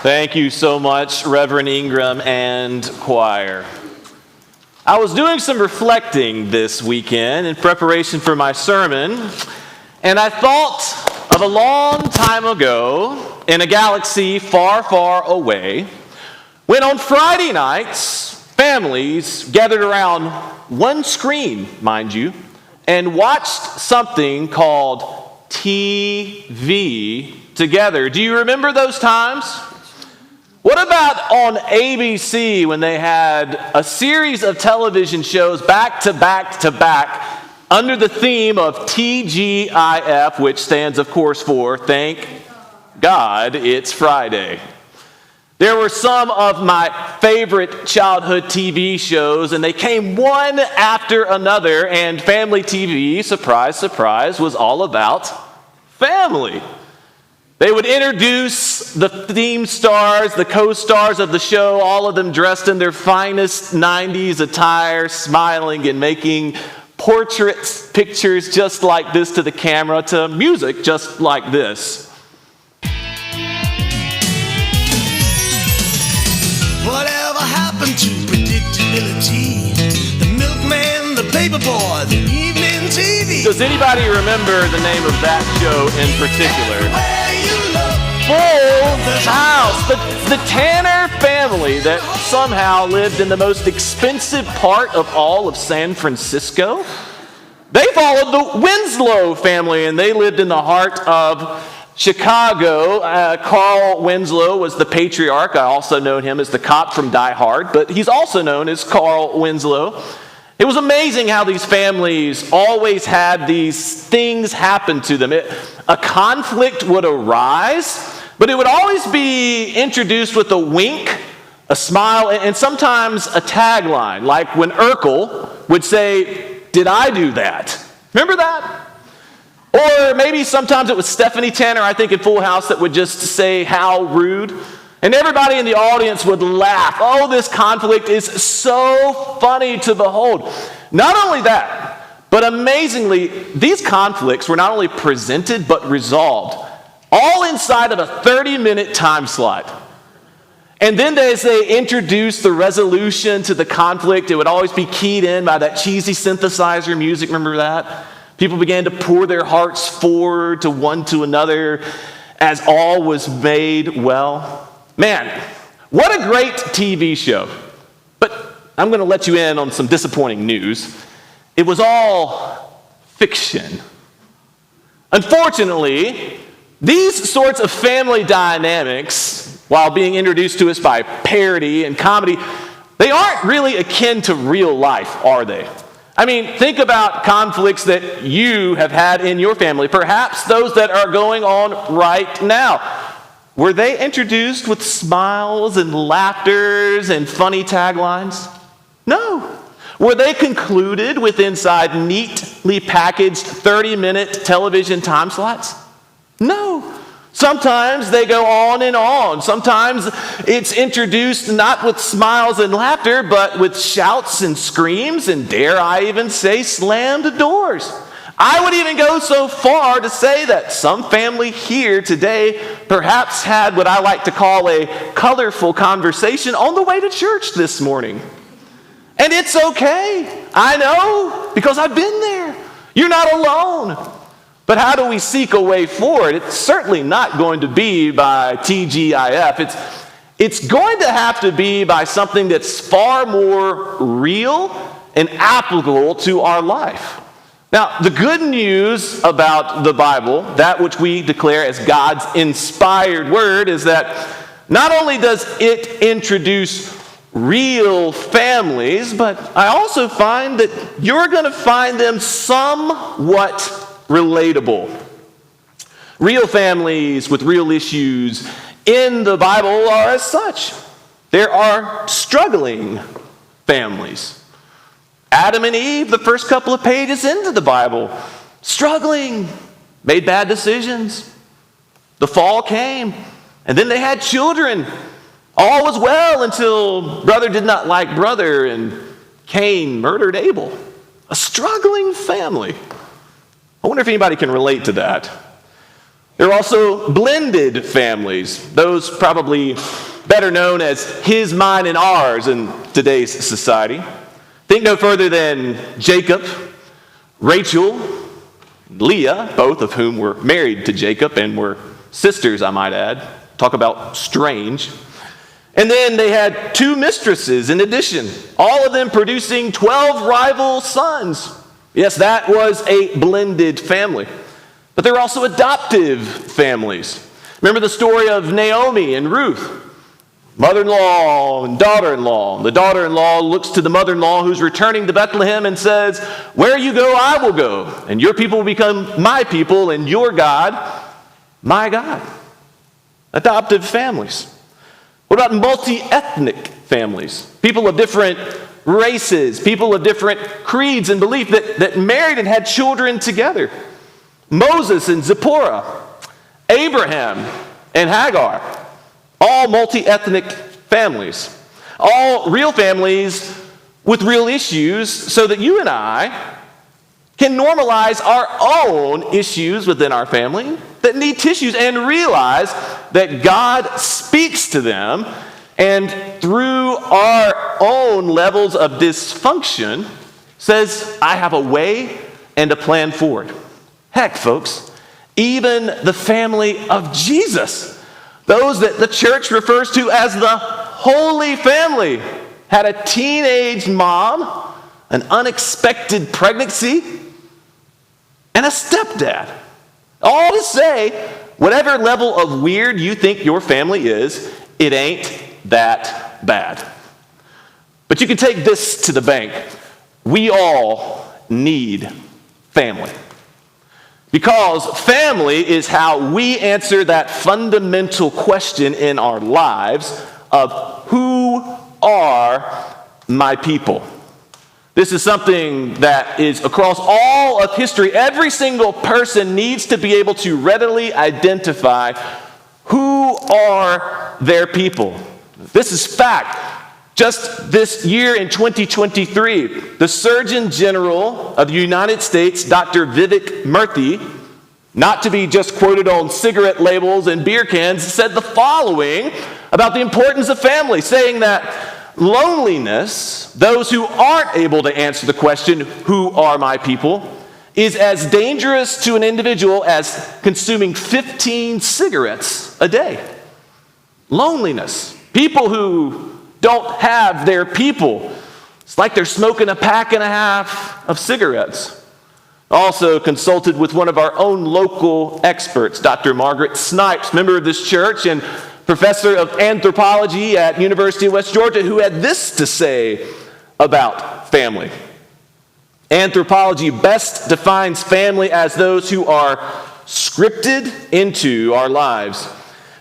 Thank you so much, Reverend Ingram and choir. I was doing some reflecting this weekend in preparation for my sermon, and I thought of a long time ago in a galaxy far, far away, when on Friday nights, families gathered around one screen, mind you, and watched something called TV together. Do you remember those times? What about on ABC when they had a series of television shows back to back to back under the theme of TGIF, which stands, of course, for Thank God It's Friday. There were some of my favorite childhood TV shows, and they came one after another, and family TV, surprise, surprise, was all about family. They would introduce the theme stars, the co-stars of the show, all of them dressed in their finest 90s attire, smiling and making portraits, pictures just like this to the camera, to music just like this. Whatever happened to predictability? The milkman, the paperboy, the evening TV. Does anybody remember the name of that show in particular? Full House. The Tanner family that somehow lived in the most expensive part of all of San Francisco. They followed the Winslow family, and they lived in the heart of Chicago. Carl Winslow was the patriarch. I also know him as the cop from Die Hard, but he's also known as Carl Winslow. It was amazing how these families always had these things happen to them. A conflict would arise, but it would always be introduced with a wink, a smile, and sometimes a tagline, like when Urkel would say, "Did I do that?" Remember that? Or maybe sometimes it was Stephanie Tanner, I think in Full House, that would just say, "How rude." And everybody in the audience would laugh. Oh, this conflict is so funny to behold. Not only that, but amazingly, these conflicts were not only presented, but resolved. All inside of a 30-minute time slot. And then as they introduced the resolution to the conflict, it would always be keyed in by that cheesy synthesizer music. Remember that? People began to pour their hearts forward to one to another as all was made well. Man, what a great TV show. But I'm going to let you in on some disappointing news. It was all fiction. Unfortunately, these sorts of family dynamics, while being introduced to us by parody and comedy, they aren't really akin to real life, are they? I mean, think about conflicts that you have had in your family, perhaps those that are going on right now. Were they introduced with smiles and laughters and funny taglines? No. Were they concluded with inside neatly packaged 30-minute television time slots? No. Sometimes they go on and on. Sometimes it's introduced not with smiles and laughter, but with shouts and screams, and dare I even say slammed doors. I would even go so far to say that some family here today perhaps had what I like to call a colorful conversation on the way to church this morning. And it's okay. I know, because I've been there. You're not alone. But how do we seek a way forward? It's certainly not going to be by TGIF. It's going to have to be by something that's far more real and applicable to our life. Now, the good news about the Bible, that which we declare as God's inspired word, is that not only does it introduce real families, but I also find that you're going to find them somewhat relatable. Real families with real issues in the Bible are as such. There are struggling families. Adam and Eve, the first couple of pages into the Bible, struggling, made bad decisions. The fall came, and then they had children. All was well until brother did not like brother, and Cain murdered Abel. A struggling family. I wonder if anybody can relate to that. There are also blended families, those probably better known as his, mine, and ours in today's society. Think no further than Jacob, Rachel, Leah, both of whom were married to Jacob and were sisters, I might add. Talk about strange. And then they had 2 mistresses in addition, all of them producing 12 rival sons. Yes, that was a blended family. But there were also adoptive families. Remember the story of Naomi and Ruth? Mother-in-law and daughter-in-law. The daughter-in-law looks to the mother-in-law who's returning to Bethlehem and says, "Where you go, I will go, and your people will become my people, and your God, my God." Adoptive families. What about multi-ethnic families? People of different races, people of different creeds and belief that married and had children together. Moses and Zipporah, Abraham and Hagar, all multi-ethnic families, all real families with real issues so that you and I can normalize our own issues within our family that need tissues and realize that God speaks to them, and through our own levels of dysfunction says, I have a way and a plan forward. Heck, folks, even the family of Jesus, those that the church refers to as the Holy Family, had a teenage mom, an unexpected pregnancy, and a stepdad. All to say, whatever level of weird you think your family is, it ain't that bad. But you can take this to the bank. We all need family. Because family is how we answer that fundamental question in our lives of who are my people? This is something that is across all of history. Every single person needs to be able to readily identify who are their people. This is fact. Just this year in 2023, the Surgeon General of the United States, Dr. Vivek Murthy, not to be just quoted on cigarette labels and beer cans, said the following about the importance of family, saying that loneliness, those who aren't able to answer the question, who are my people, is as dangerous to an individual as consuming 15 cigarettes a day. Loneliness. People who don't have their people. It's like they're smoking a pack and a half of cigarettes. Also consulted with one of our own local experts, Dr. Margaret Snipes, member of this church and professor of anthropology at University of West Georgia, who had this to say about family. Anthropology best defines family as those who are scripted into our lives.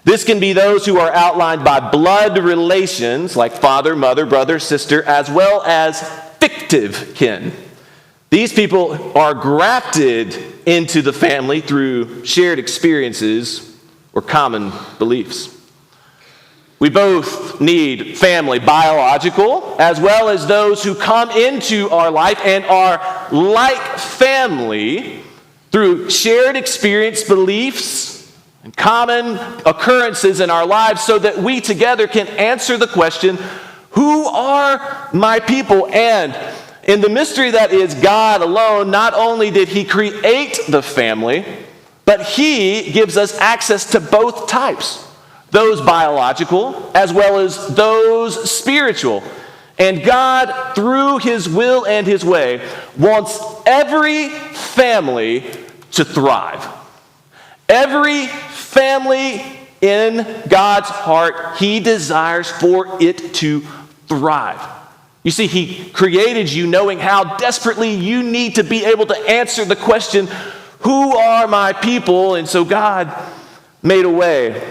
This can be those who are outlined by blood relations, like father, mother, brother, sister, as well as fictive kin. These people are grafted into the family through shared experiences or common beliefs. We both need family, biological, as well as those who come into our life and are like family through shared experience, beliefs, and common occurrences in our lives so that we together can answer the question, who are my people? And in the mystery that is God alone, not only did he create the family, but he gives us access to both types. Those biological as well as those spiritual. And God, through his will and his way, wants every family to thrive. Every family in God's heart, he desires for it to thrive. You see, he created you knowing how desperately you need to be able to answer the question, who are my people? And so God made a way.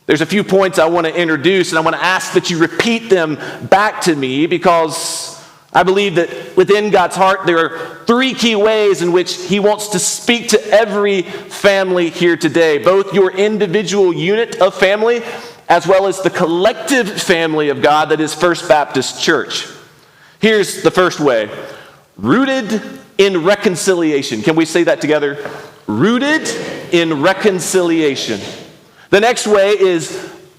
There's a few points I want to introduce, and I want to ask that you repeat them back to me because I believe that within God's heart there are 3 key ways in which he wants to speak to every family here today, both your individual unit of family as well as the collective family of God that is First Baptist Church. Here's the first way: rooted in reconciliation. Can we say that together? Rooted in reconciliation. The next way is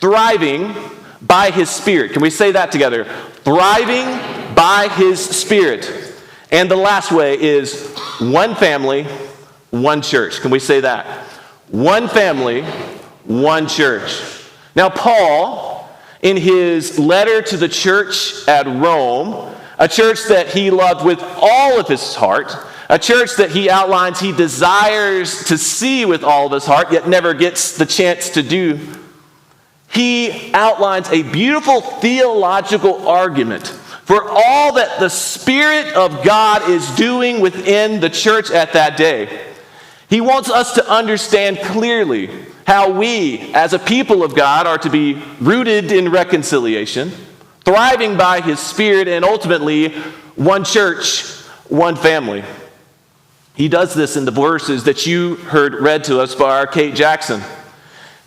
thriving by his Spirit. Can we say that together? Thriving by his Spirit. And the last way is one family, one church. Can we say that? One family, one church. Now, Paul, in his letter to the church at Rome, a church that he loved with all of his heart, a church that he outlines he desires to see with all of his heart, yet never gets the chance to do, he outlines a beautiful theological argument for all that the Spirit of God is doing within the church at that day. He wants us to understand clearly how we, as a people of God, are to be rooted in reconciliation, thriving by his Spirit, and ultimately one church, one family. He does this in the verses that you heard read to us by our Kate Jackson.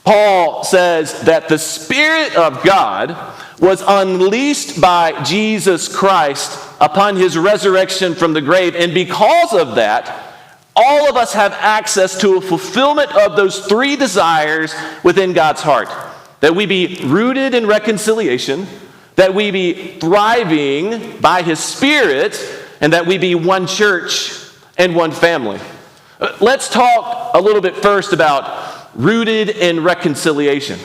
Paul says that the Spirit of God was unleashed by Jesus Christ upon his resurrection from the grave, and because of that, all of us have access to a fulfillment of those three desires within God's heart. That we be rooted in reconciliation, that we be thriving by his Spirit, and that we be one church and one family. Let's talk a little bit first about rooted in reconciliation.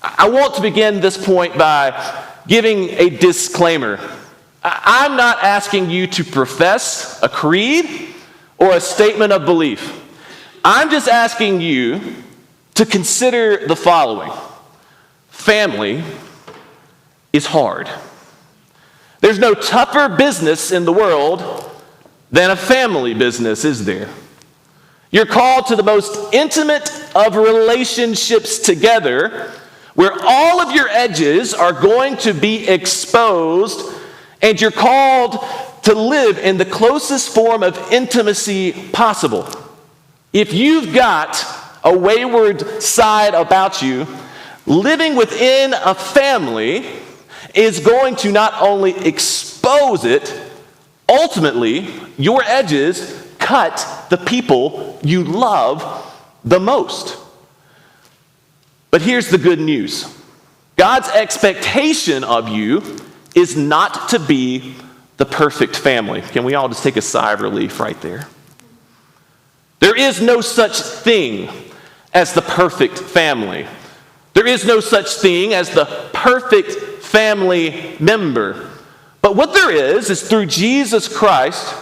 I want to begin this point by giving a disclaimer. I'm not asking you to profess a creed or a statement of belief. I'm just asking you to consider the following. Family is hard. There's no tougher business in the world than a family business, is there? You're called to the most intimate of relationships together, where all of your edges are going to be exposed, and you're called to live in the closest form of intimacy possible. If you've got a wayward side about you, living within a family is going to not only expose it, ultimately, your edges cut the people you love the most. But here's the good news. God's expectation of you is not to be the perfect family. Can we all just take a sigh of relief right there? There is no such thing as the perfect family. There is no such thing as the perfect family member. But what there is through Jesus Christ,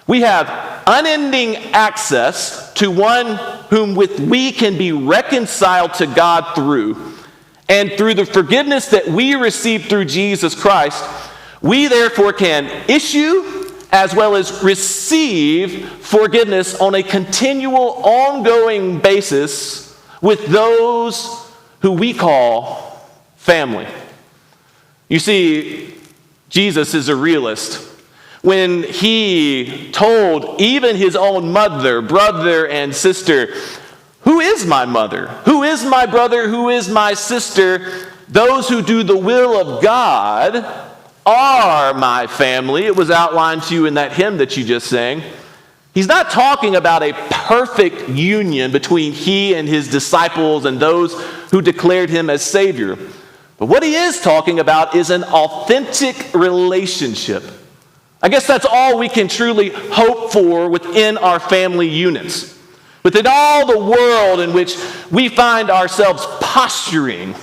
we have unending access to one whom with we can be reconciled to God through. And through the forgiveness that we receive through Jesus Christ, we therefore can issue as well as receive forgiveness on a continual, ongoing basis with those who we call family. You see, Jesus is a realist. When he told even his own mother, brother, and sister, "Who is my mother? Who is my brother? Who is my sister? Those who do the will of God are my family." It was outlined to you in that hymn that you just sang. He's not talking about a perfect union between he and his disciples and those who declared him as Savior. But what he is talking about is an authentic relationship. I guess that's all we can truly hope for within our family units. Within all the world in which we find ourselves posturing,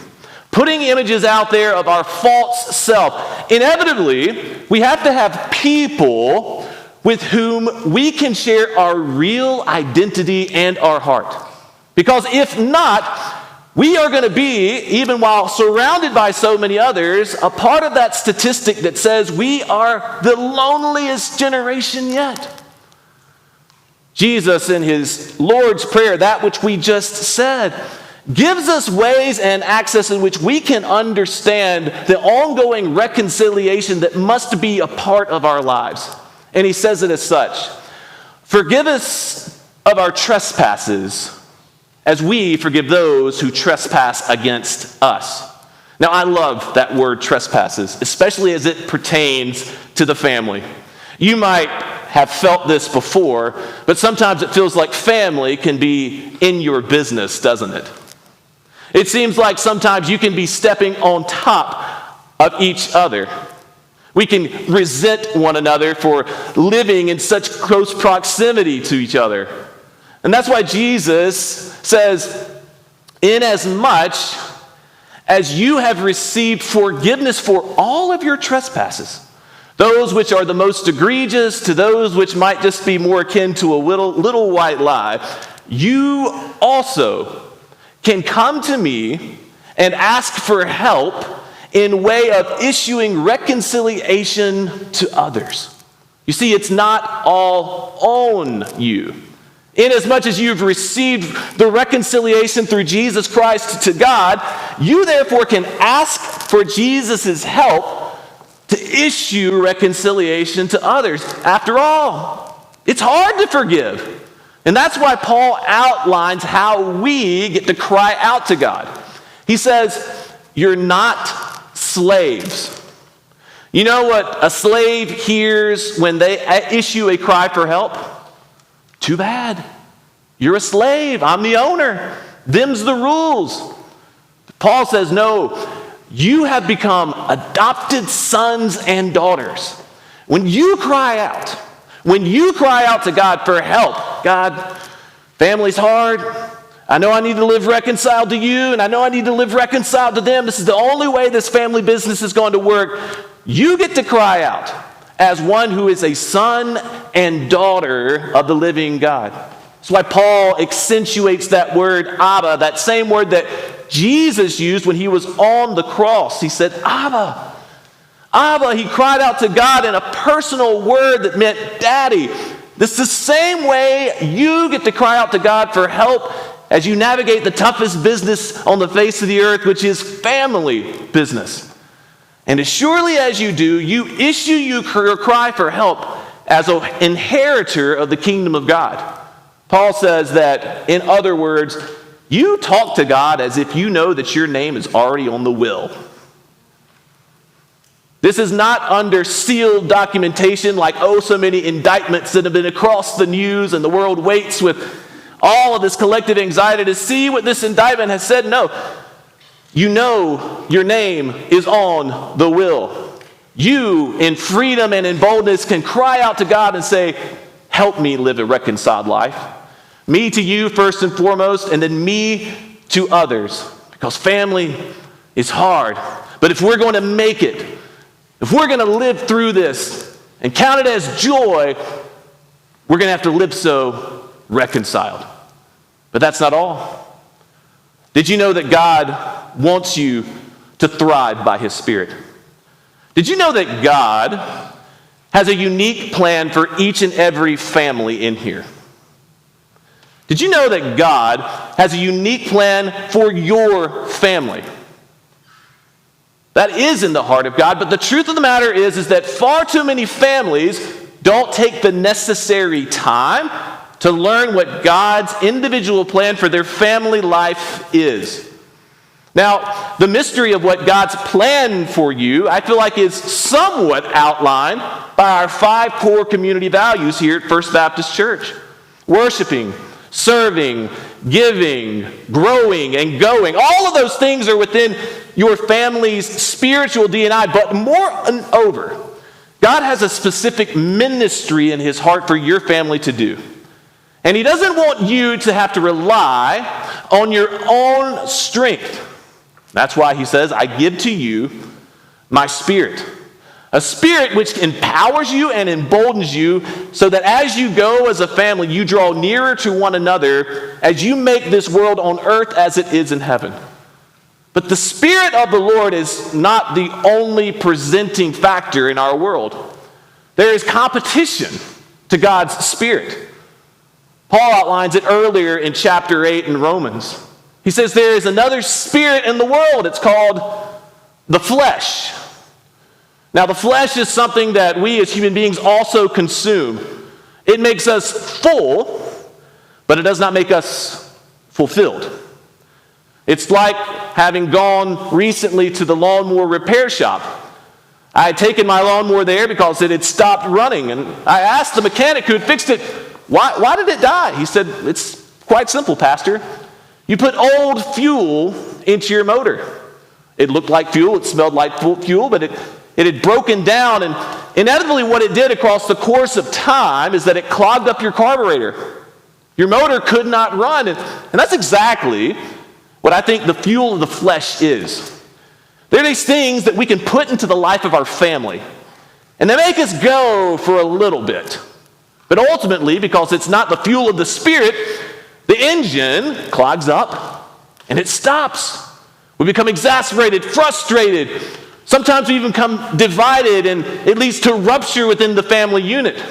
putting images out there of our false self, inevitably, we have to have people with whom we can share our real identity and our heart. Because if not, we are going to be, even while surrounded by so many others, a part of that statistic that says we are the loneliest generation yet. Jesus, in his Lord's Prayer, that which we just said, gives us ways and access in which we can understand the ongoing reconciliation that must be a part of our lives. And he says it as such: "Forgive us of our trespasses, as we forgive those who trespass against us." Now, I love that word trespasses, especially as it pertains to the family. You might have felt this before, but sometimes it feels like family can be in your business, doesn't it? It seems like sometimes you can be stepping on top of each other. We can resent one another for living in such close proximity to each other. And that's why Jesus says, inasmuch as you have received forgiveness for all of your trespasses, those which are the most egregious to those which might just be more akin to a little white lie, you also can come to me and ask for help in way of issuing reconciliation to others. You see, it's not all on you. Inasmuch as you've received the reconciliation through Jesus Christ to God, you therefore can ask for Jesus' help to issue reconciliation to others. After all, it's hard to forgive. And that's why Paul outlines how we get to cry out to God. He says, you're not slaves. You know what a slave hears when they issue a cry for help? Too bad. You're a slave. I'm the owner. Them's the rules. Paul says, no, you have become adopted sons and daughters. When you cry out to God for help, God, family's hard. I know I need to live reconciled to you, and I know I need to live reconciled to them. This is the only way this family business is going to work. You get to cry out as one who is a son and daughter of the living God. That's why Paul accentuates that word Abba, that same word that Jesus used when he was on the cross. He said, Abba. Abba, he cried out to God in a personal word that meant daddy. This is the same way you get to cry out to God for help as you navigate the toughest business on the face of the earth, which is family business. And as surely as you do, you issue your cry for help as an inheritor of the kingdom of God. Paul says that, in other words, you talk to God as if you know that your name is already on the will. This is not under sealed documentation like, so many indictments that have been across the news and the world waits with all of this collective anxiety to see what this indictment has said. No. You know your name is on the will. You, in freedom and in boldness, can cry out to God and say, help me live a reconciled life. Me to you first and foremost, and then me to others. Because family is hard. But if we're going to make it, if we're going to live through this and count it as joy, we're going to have to live so reconciled. But that's not all. Did you know that God wants you to thrive by His Spirit? Did you know that God has a unique plan for each and every family in here? Did you know that God has a unique plan for your family? That is in the heart of God, but the truth of the matter is that far too many families don't take the necessary time to learn what God's individual plan for their family life is. Now, the mystery of what God's plan for you, I feel like, is somewhat outlined by our 5 core community values here at First Baptist Church. Worshiping, serving, giving, growing, and going. All of those things are within your family's spiritual DNA, but moreover, God has a specific ministry in His heart for your family to do. And He doesn't want you to have to rely on your own strength. That's why He says, I give to you my Spirit. A Spirit which empowers you and emboldens you so that as you go as a family, you draw nearer to one another as you make this world on earth as it is in heaven. But the Spirit of the Lord is not the only presenting factor in our world. There is competition to God's Spirit. Paul outlines it earlier in chapter 8 in Romans. He says there is another spirit in the world. It's called the flesh. Now, the flesh is something that we as human beings also consume. It makes us full, but it does not make us fulfilled. It's like having gone recently to the lawnmower repair shop. I had taken my lawnmower there because it had stopped running, and I asked the mechanic who had fixed it, why did it die? He said, it's quite simple, Pastor. You put old fuel into your motor. It looked like fuel, it smelled like fuel, but it had broken down, and inevitably what it did across the course of time is that it clogged up your carburetor. Your motor could not run, and that's exactly what I think the fuel of the flesh is. They're these things that we can put into the life of our family, and they make us go for a little bit. But ultimately, because it's not the fuel of the Spirit, the engine clogs up and it stops. We become exasperated, frustrated. Sometimes we even become divided, and it leads to rupture within the family unit.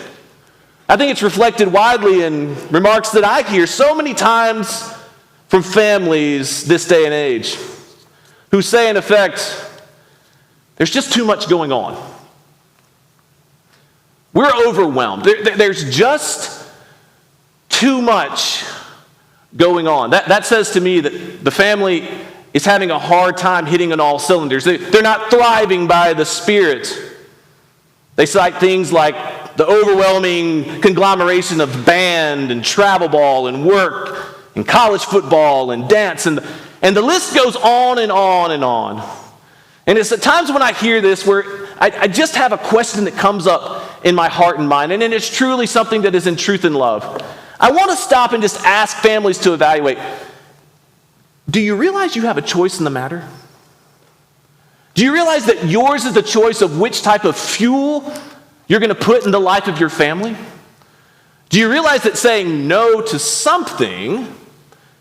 I think it's reflected widely in remarks that I hear so many times from families this day and age who say, in effect, there's just too much going on. We're overwhelmed. There's just too much going on. That says to me that the family is having a hard time hitting on all cylinders. They're not thriving by the Spirit. They cite things like the overwhelming conglomeration of band and travel ball and work and college football and dance, and the list goes on and on and on. And it's at times when I hear this where I just have a question that comes up in my heart and mind, and it's truly something that is in truth and love. I want to stop and just ask families to evaluate, do you realize you have a choice in the matter? Do you realize that yours is the choice of which type of fuel you're going to put in the life of your family? Do you realize that saying no to something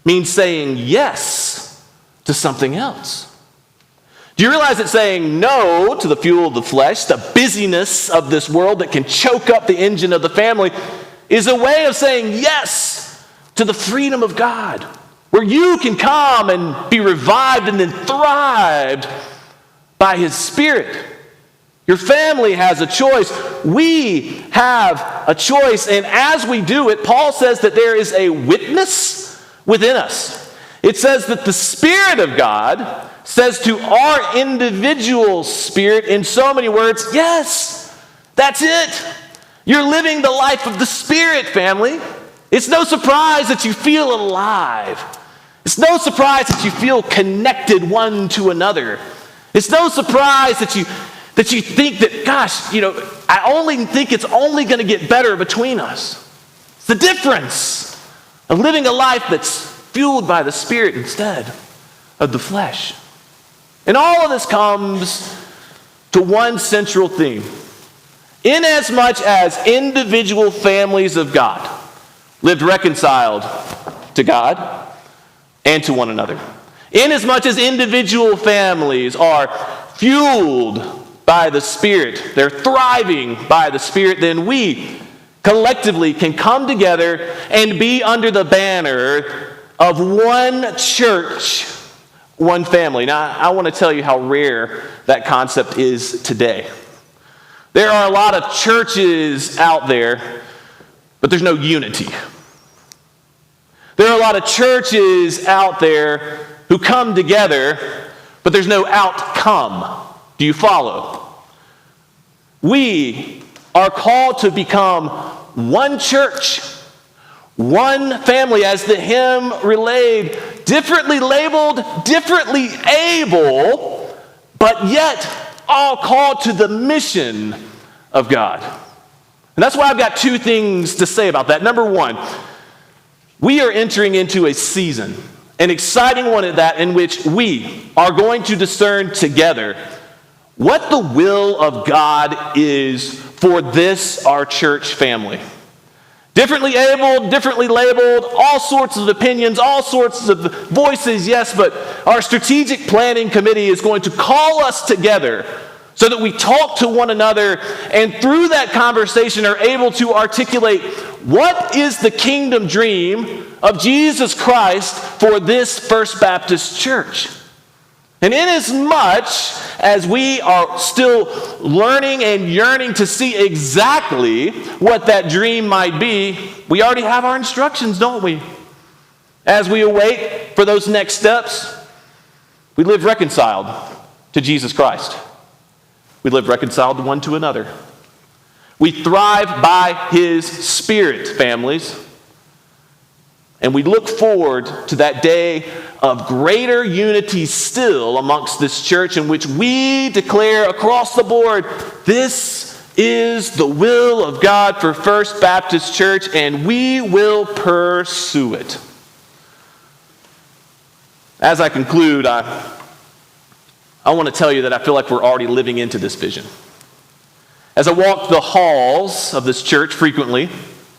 means saying yes to something else? Do you realize that saying no to the fuel of the flesh, the busyness of this world that can choke up the engine of the family, is a way of saying yes to the freedom of God, where you can come and be revived and then thrived by His Spirit? Your family has a choice. We have a choice. And as we do it, Paul says that there is a witness within us. It says that the Spirit of God says to our individual spirit in so many words, yes, that's it. You're living the life of the Spirit, family. It's no surprise that you feel alive. It's no surprise that you feel connected one to another. It's no surprise that you think that, gosh, I only think it's only going to get better between us. It's the difference of living a life that's fueled by the Spirit instead of the flesh. And all of this comes to one central theme. Inasmuch as individual families of God lived reconciled to God and to one another, inasmuch as individual families are fueled by the Spirit, they're thriving by the Spirit, then we collectively can come together and be under the banner of one church, one family. Now, I want to tell you how rare that concept is today. There are a lot of churches out there, but there's no unity. There are a lot of churches out there who come together, but there's no outcome. Do you follow? We are called to become one church, one family, as the hymn relayed, differently labeled, differently able, but yet all called to the mission of God. And that's why I've got two things to say about that. Number one, we are entering into a season, an exciting one at that, in which we are going to discern together what the will of God is for this, our church family. Differently abled, differently labeled, all sorts of opinions, all sorts of voices, yes, but our strategic planning committee is going to call us together so that we talk to one another, and through that conversation are able to articulate what is the kingdom dream of Jesus Christ for this First Baptist Church. And inasmuch as we are still learning and yearning to see exactly what that dream might be, we already have our instructions, don't we? As we await for those next steps, we live reconciled to Jesus Christ. We live reconciled one to another. We thrive by his Spirit, families. And we look forward to that day of greater unity still amongst this church in which we declare across the board, this is the will of God for First Baptist Church, and we will pursue it. As I conclude, I want to tell you that I feel like we're already living into this vision. As I walk the halls of this church frequently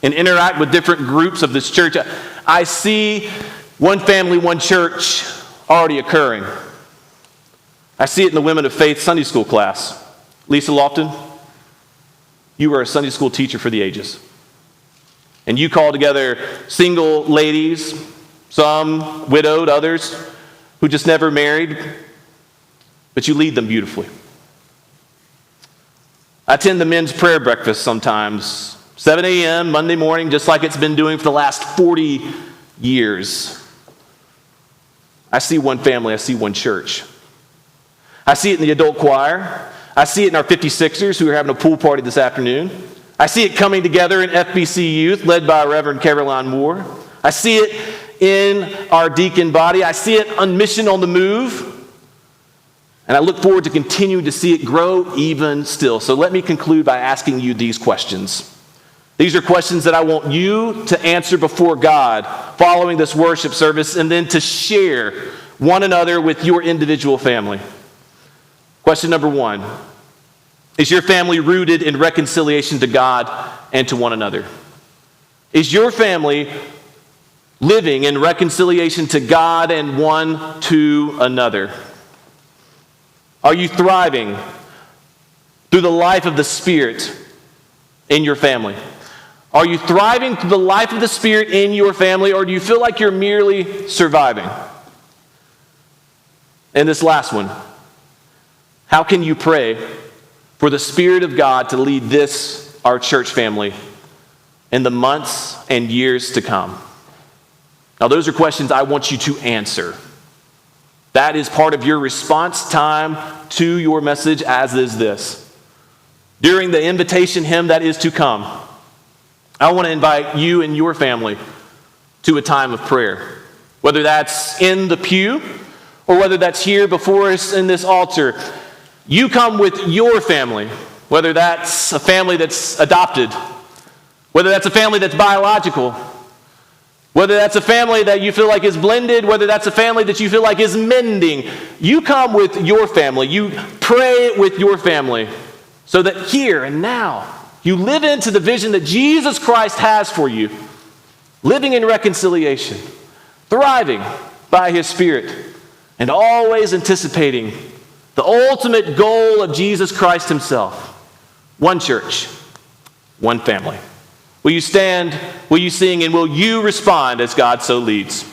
and interact with different groups of this church, I see one family, one church already occurring. I see it in the Women of Faith Sunday school class. Lisa Lofton, you are a Sunday school teacher for the ages. And you call together single ladies, some widowed, others who just never married, but you lead them beautifully. I attend the men's prayer breakfast sometimes, 7 a.m. Monday morning, just like it's been doing for the last 40 years. I see one family, I see one church. I see it in the adult choir. I see it in our 56ers who are having a pool party this afternoon. I see it coming together in FBC Youth, led by Reverend Caroline Moore. I see it in our deacon body. I see it on Mission on the Move. And I look forward to continuing to see it grow even still. So let me conclude by asking you these questions. These are questions that I want you to answer before God following this worship service and then to share one another with your individual family. Question number 1. Is your family rooted in reconciliation to God and to one another? Is your family living in reconciliation to God and one to another? Are you thriving through the life of the Spirit in your family? Are you thriving through the life of the Spirit in your family, or do you feel like you're merely surviving? And this last one, how can you pray for the Spirit of God to lead this, our church family, in the months and years to come? Now, those are questions I want you to answer. That is part of your response time to your message, as is this. During the invitation hymn that is to come, I want to invite you and your family to a time of prayer. Whether that's in the pew or whether that's here before us in this altar, you come with your family, whether that's a family that's adopted, whether that's a family that's biological, whether that's a family that you feel like is blended, whether that's a family that you feel like is mending. You come with your family. You pray with your family so that here and now you live into the vision that Jesus Christ has for you, living in reconciliation, thriving by his Spirit, and always anticipating the ultimate goal of Jesus Christ himself. One church, one family. Will you stand, will you sing, and will you respond as God so leads?